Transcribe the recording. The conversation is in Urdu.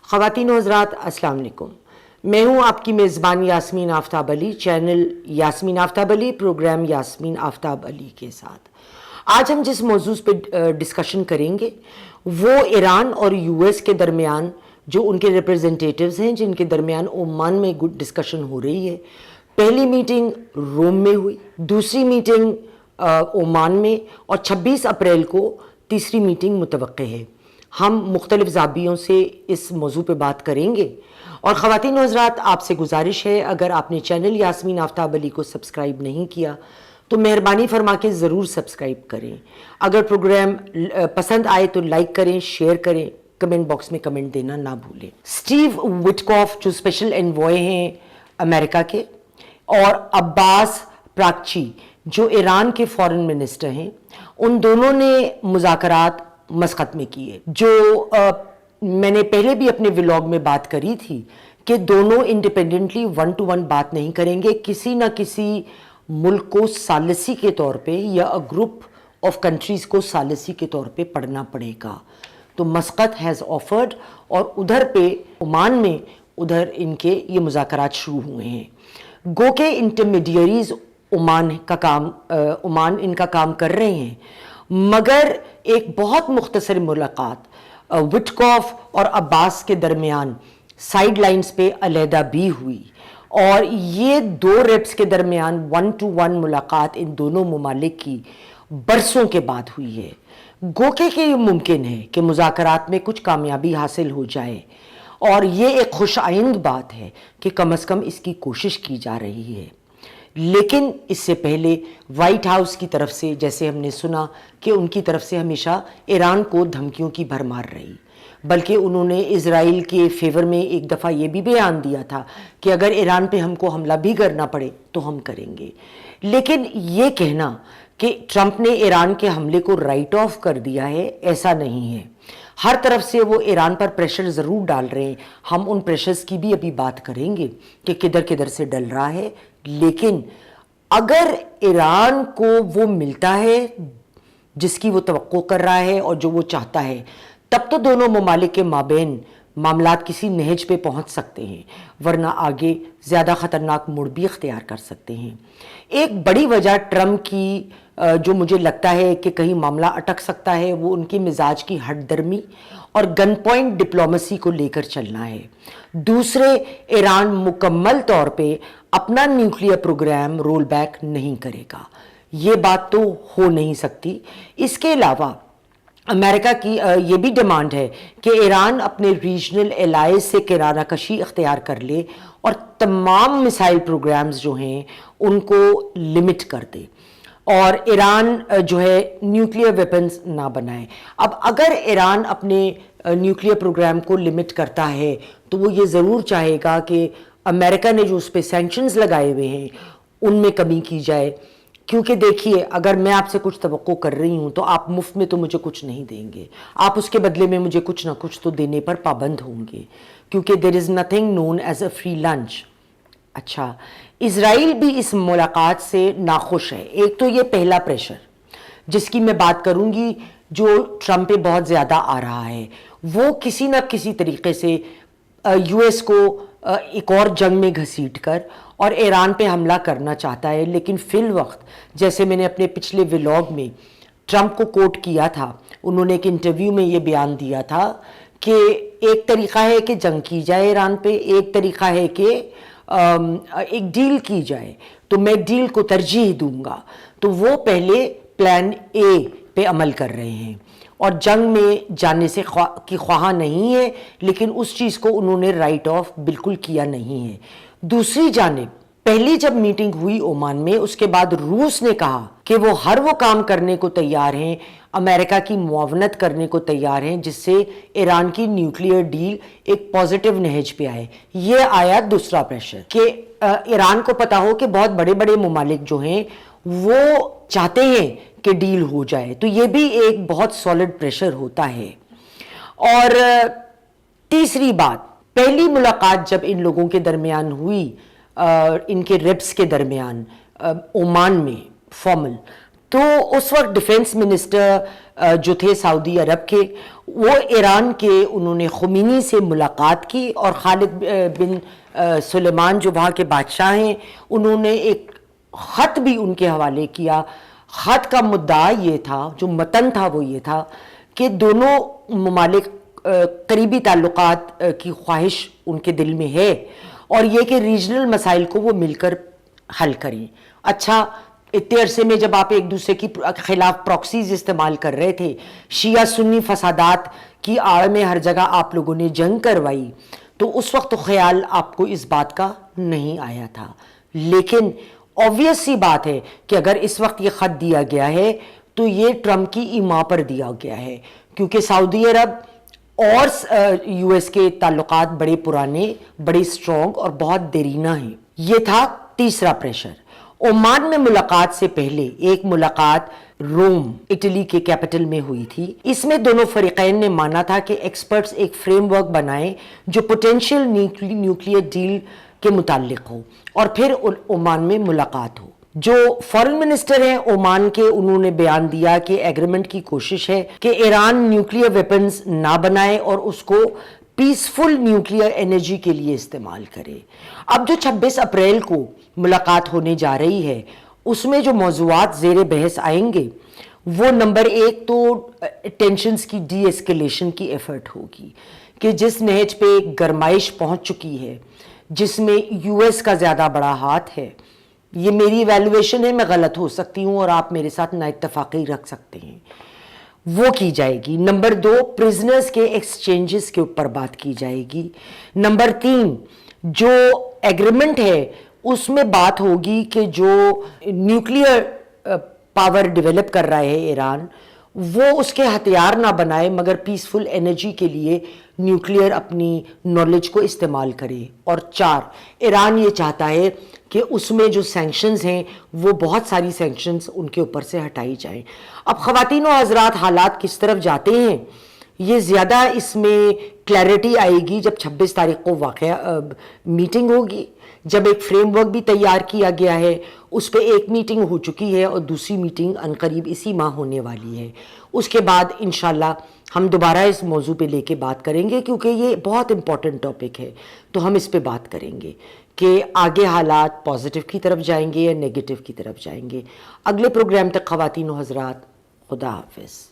خواتین و حضرات السلام علیکم. میں ہوں آپ کی میزبان یاسمین آفتاب علی، چینل یاسمین آفتاب علی، پروگرام یاسمین آفتاب علی کے ساتھ. آج ہم جس موضوع پہ ڈسکشن کریں گے وہ ایران اور یو ایس کے درمیان جو ان کے ریپرزنٹیٹیوز ہیں جن کے درمیان عمان میں ڈسکشن ہو رہی ہے. پہلی میٹنگ روم میں ہوئی، دوسری میٹنگ عمان میں، اور 26 اپریل کو تیسری میٹنگ متوقع ہے. ہم مختلف زاویوں سے اس موضوع پہ بات کریں گے. اور خواتین و حضرات آپ سے گزارش ہے، اگر آپ نے چینل یاسمین آفتاب علی کو سبسکرائب نہیں کیا تو مہربانی فرما کے ضرور سبسکرائب کریں. اگر پروگرام پسند آئے تو لائک کریں، شیئر کریں، کمنٹ باکس میں کمنٹ دینا نہ بھولیں. اسٹیو وٹکاف جو اسپیشل انوائے ہیں امریکہ کے، اور عباس پراکچی جو ایران کے فارن منسٹر ہیں، ان دونوں نے مذاکرات مسقط میں کیے. جو میں نے پہلے بھی اپنے ولاگ میں بات کری تھی کہ دونوں انڈیپینڈنٹلی 1 to 1 بات نہیں کریں گے، کسی نہ کسی ملک کو ثالثی کے طور پہ یا گروپ آف کنٹریز کو ثالثی کے طور پہ پڑھنا پڑے گا. تو مسقط ہیز آفرڈ، اور ادھر پہ عمان میں ادھر ان کے یہ مذاکرات شروع ہوئے ہیں. گو کہ انٹرمیڈیریز عمان ان کا کام کر رہے ہیں، مگر ایک بہت مختصر ملاقات وٹکاف اور عباس کے درمیان سائیڈ لائنز پہ علیحدہ بھی ہوئی، اور یہ دو ریپس کے درمیان 1 to 1 ملاقات ان دونوں ممالک کی برسوں کے بعد ہوئی ہے. گو کہ یہ ممکن ہے کہ مذاکرات میں کچھ کامیابی حاصل ہو جائے، اور یہ ایک خوش آئند بات ہے کہ کم از کم اس کی کوشش کی جا رہی ہے. لیکن اس سے پہلے وائٹ ہاؤس کی طرف سے جیسے ہم نے سنا کہ ان کی طرف سے ہمیشہ ایران کو دھمکیوں کی بھرمار رہی، بلکہ انہوں نے اسرائیل کے فیور میں ایک دفعہ یہ بھی بیان دیا تھا کہ اگر ایران پہ ہم کو حملہ بھی کرنا پڑے تو ہم کریں گے. لیکن یہ کہنا کہ ٹرمپ نے ایران کے حملے کو رائٹ آف کر دیا ہے، ایسا نہیں ہے. ہر طرف سے وہ ایران پر پریشر ضرور ڈال رہے ہیں. ہم ان پریشرز کی بھی ابھی بات کریں گے کہ کدھر کدھر سے ڈل رہا ہے. لیکن اگر ایران کو وہ ملتا ہے جس کی وہ توقع کر رہا ہے اور جو وہ چاہتا ہے، تب تو دونوں ممالک کے مابین معاملات کسی نہج پہ پہنچ سکتے ہیں، ورنہ آگے زیادہ خطرناک موڑ بھی اختیار کر سکتے ہیں. ایک بڑی وجہ ٹرمپ کی جو مجھے لگتا ہے کہ کہیں معاملہ اٹک سکتا ہے، وہ ان کی مزاج کی ہٹ درمی اور گن پوائنٹ ڈپلومیسی کو لے کر چلنا ہے. دوسرے، ایران مکمل طور پہ اپنا نیوکلیئر پروگرام رول بیک نہیں کرے گا، یہ بات تو ہو نہیں سکتی. اس کے علاوہ امریکہ کی یہ بھی ڈیمانڈ ہے کہ ایران اپنے ریجنل الائز سے کنارہ کشی اختیار کر لے اور تمام میسائل پروگرامز جو ہیں ان کو لمٹ کر دے، اور ایران جو ہے نیوکلیئر ویپنز نہ بنائے. اب اگر ایران اپنے نیوکلیئر پروگرام کو لمٹ کرتا ہے تو وہ یہ ضرور چاہے گا کہ امریکہ نے جو اس پہ سینکشنز لگائے ہوئے ہیں ان میں کمی کی جائے. کیونکہ دیکھیے، اگر میں آپ سے کچھ توقع کر رہی ہوں تو آپ مفت میں تو مجھے کچھ نہیں دیں گے، آپ اس کے بدلے میں مجھے کچھ نہ کچھ تو دینے پر پابند ہوں گے، کیونکہ there is nothing known as a free lunch. اچھا، اسرائیل بھی اس ملاقات سے ناخوش ہے. ایک تو یہ پہلا پریشر جس کی میں بات کروں گی جو ٹرمپ پہ بہت زیادہ آ رہا ہے، وہ کسی نہ کسی طریقے سے یو ایس کو ایک اور جنگ میں گھسیٹ کر اور ایران پہ حملہ کرنا چاہتا ہے. لیکن فی الوقت جیسے میں نے اپنے پچھلے ولاگ میں ٹرمپ کو کوٹ کیا تھا، انہوں نے ایک انٹرویو میں یہ بیان دیا تھا کہ ایک طریقہ ہے کہ جنگ کی جائے ایران پہ، ایک طریقہ ہے کہ ایک ڈیل کی جائے، تو میں ڈیل کو ترجیح دوں گا. تو وہ پہلے پلان اے پہ عمل کر رہے ہیں اور جنگ میں جانے سے کی خواہاں نہیں ہے، لیکن اس چیز کو انہوں نے رائٹ آف بالکل کیا نہیں ہے. دوسری جانب پہلی جب میٹنگ ہوئی عمان میں، اس کے بعد روس نے کہا کہ وہ ہر وہ کام کرنے کو تیار ہیں، امریکہ کی معاونت کرنے کو تیار ہیں جس سے ایران کی نیوکلیئر ڈیل ایک پازیٹیو نہج پہ آئے. یہ آیا دوسرا پریشر کہ ایران کو پتا ہو کہ بہت بڑے بڑے ممالک جو ہیں وہ چاہتے ہیں کہ ڈیل ہو جائے، تو یہ بھی ایک بہت سالڈ پریشر ہوتا ہے. اور تیسری بات، پہلی ملاقات جب ان لوگوں کے درمیان ہوئی، ان کے ریپس کے درمیان عمان میں فارمل، تو اس وقت ڈیفنس منسٹر جو تھے سعودی عرب کے، وہ ایران کے انہوں نے خمینی سے ملاقات کی، اور خالد بن سلیمان جو وہاں کے بادشاہ ہیں، انہوں نے ایک خط بھی ان کے حوالے کیا۔ خط کا مدعا یہ تھا، جو متن تھا وہ یہ تھا کہ دونوں ممالک قریبی تعلقات کی خواہش ان کے دل میں ہے، اور یہ کہ ریجنل مسائل کو وہ مل کر حل کریں۔ اچھا، اتنے عرصے میں جب آپ ایک دوسرے کی خلاف پراکسیز استعمال کر رہے تھے، شیعہ سنی فسادات کی آڑ میں ہر جگہ آپ لوگوں نے جنگ کروائی، تو اس وقت تو خیال آپ کو اس بات کا نہیں آیا تھا۔ لیکن obvious سی بات ہے کہ اگر اس وقت یہ خط دیا گیا ہے تو یہ ٹرمپ کی ایما پر دیا گیا ہے، کیونکہ سعودی عرب اور یو ایس کے تعلقات بڑے پرانے، بڑے اسٹرانگ اور بہت دیرینہ ہیں۔ یہ تھا تیسرا پریشر۔ عمان میں ملاقات سے پہلے ایک ملاقات روم، اٹلی کے کیپٹل میں ہوئی تھی۔ اس میں دونوں فریقین نے مانا تھا کہ ایکسپرٹس ایک فریم ورک بنائیں جو پوٹینشیل نیوکلیئر ڈیل کے متعلق ہو، اور پھر عمان میں ملاقات ہو۔ جو فارن منسٹر ہیں عمان کے، انہوں نے بیان دیا کہ ایگریمنٹ کی کوشش ہے کہ ایران نیوکلیئر ویپنز نہ بنائے اور اس کو پیسفل نیوکلیئر انرجی کے لیے استعمال کرے۔ اب جو 26 اپریل کو ملاقات ہونے جا رہی ہے، اس میں جو موضوعات زیر بحث آئیں گے، وہ نمبر ایک تو ٹینشنز کی ڈی ایسکیلیشن کی ایفرٹ ہوگی، کہ جس نہج پہ گرمائش پہنچ چکی ہے، جس میں یو ایس کا زیادہ بڑا ہاتھ ہے۔ یہ میری ایویلویشن ہے، میں غلط ہو سکتی ہوں اور آپ میرے ساتھ نا اتفاقی رکھ سکتے ہیں، وہ کی جائے گی۔ نمبر دو، پرزنرز کے ایکسچینجز کے اوپر بات کی جائے گی۔ نمبر تین، جو ایگریمنٹ ہے اس میں بات ہوگی کہ جو نیوکلیئر پاور ڈیولپ کر رہا ہے ایران، وہ اس کے ہتھیار نہ بنائے مگر پیسفل انرجی کے لیے نیوکلیئر اپنی نالج کو استعمال کرے۔ اور چار، ایران یہ چاہتا ہے کہ اس میں جو سینکشنز ہیں وہ بہت ساری سینکشنز ان کے اوپر سے ہٹائی جائیں۔ اب خواتین و حضرات، حالات کس طرف جاتے ہیں یہ زیادہ اس میں کلیئرٹی آئے گی جب 26 تاریخ کو واقعہ میٹنگ ہوگی، جب ایک فریم ورک بھی تیار کیا گیا ہے، اس پہ ایک میٹنگ ہو چکی ہے اور دوسری میٹنگ عنقریب اسی ماہ ہونے والی ہے۔ اس کے بعد انشاءاللہ ہم دوبارہ اس موضوع پہ لے کے بات کریں گے، کیونکہ یہ بہت امپورٹنٹ ٹاپک ہے، تو ہم اس پہ بات کریں گے کہ آگے حالات پازیٹیو کی طرف جائیں گے یا نیگیٹو کی طرف جائیں گے۔ اگلے پروگرام تک خواتین و حضرات، خدا حافظ۔